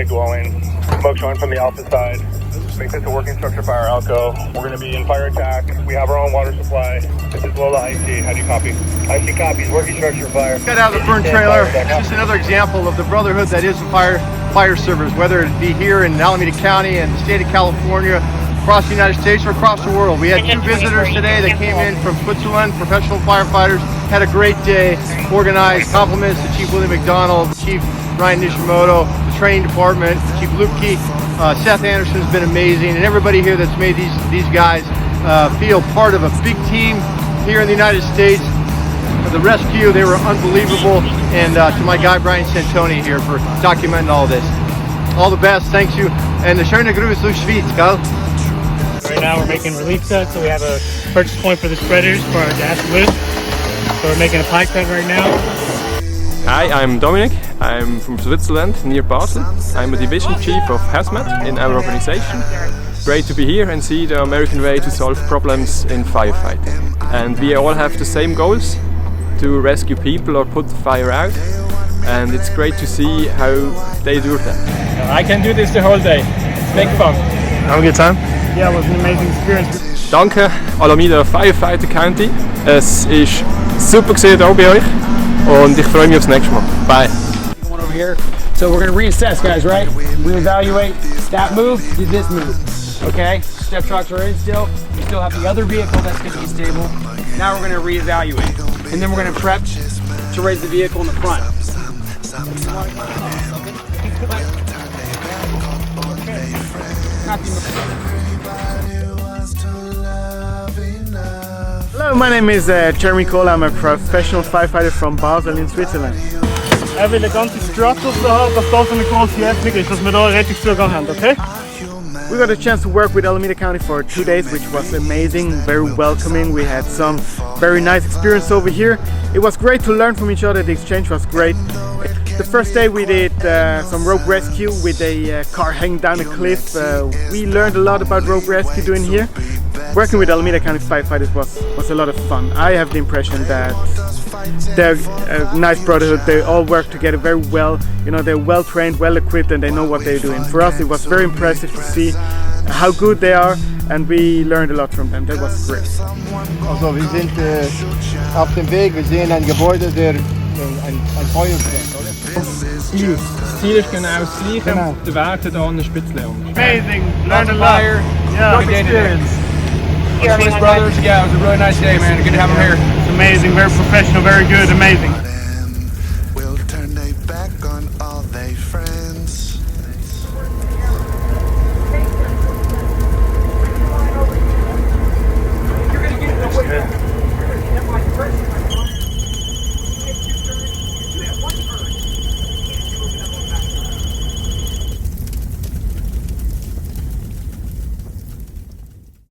white dwelling. Smoke showing from the alpha side. Make this a working structure fire Alco. We're going to be in fire attack. We have our own water supply. This is Lola IC. How do you copy? IC copies. Working structure fire. Got out of the burn trailer. Just another example of the brotherhood that is fire service, whether it be here in Alameda County and the state of California, across the United States or across the world. We had 2 visitors today that came in from Switzerland, professional firefighters. Had a great day, organized. Compliments to Chief William McDonald, Chief Ryan Nishimoto, the training department, Chief Hickey. Seth Anderson's been amazing, and everybody here that's made these guys feel part of a big team here in the United States. The rescue, they were unbelievable, and to my guy Brian Santoni here for documenting all this. All the best, thanks you, and the schöne Grüße aus Schweiz, gell? Right now we're making relief cuts, so we have a purchase point for the spreaders for our gas lift. So we're making a pipe cut right now. Hi, I'm Dominic. I'm from Switzerland, near Basel. I'm a division chief of hazmat in our organization. Great to be here and see the American way to solve problems in firefighting. And we all have the same goals, to rescue people or put the fire out. And it's great to see how they do that. I can do this the whole day. It's big fun. Have a good time? Yeah, it was an amazing experience. Danke Alameda Firefighter County. Es ist super gewesen hier bei euch und ich freue mich aufs nächste Mal. Bye. Going over here. So we're going to reassess, guys, right? Reevaluate. That move did this move. Okay? Step trucks are in still. We still have the other vehicle that's going to be stable. Now we're going to reevaluate. And then we're going to prep to raise the vehicle in the front. Hello, my name is Jeremy Cole. I'm a professional firefighter from Basel in Switzerland. Will ganze Stratos haben, dass das eine große Öffnung ist, dass wir da Rettungszugang haben, okay? We got a chance to work with Alameda County for 2 days, which was amazing, very welcoming. We had some very nice experience over here. It was great to learn from each other. The exchange was great. The first day we did some rope rescue with a car hanging down a cliff. We learned a lot about rope rescue doing here. Working with Alameda County firefighters was a lot of fun. I have the impression that they're a nice brotherhood. They all work together very well. You know, they're well trained, well equipped, and they know what they're doing. For us, it was very impressive to see how good they are, and we learned a lot from them. That was great. Also, wir sind auf dem Weg. Wir sehen ein Gebäude, der ein Feuer brennt, oder? Das Ziel ist genau das Gleiche. Genau. Der Wert hat auch eine Spitze. Amazing, learned a lot. Yeah, good experience. Swiss brothers, yeah, it was a really nice day, man. Good to have them here. It's amazing, very professional, very good, amazing.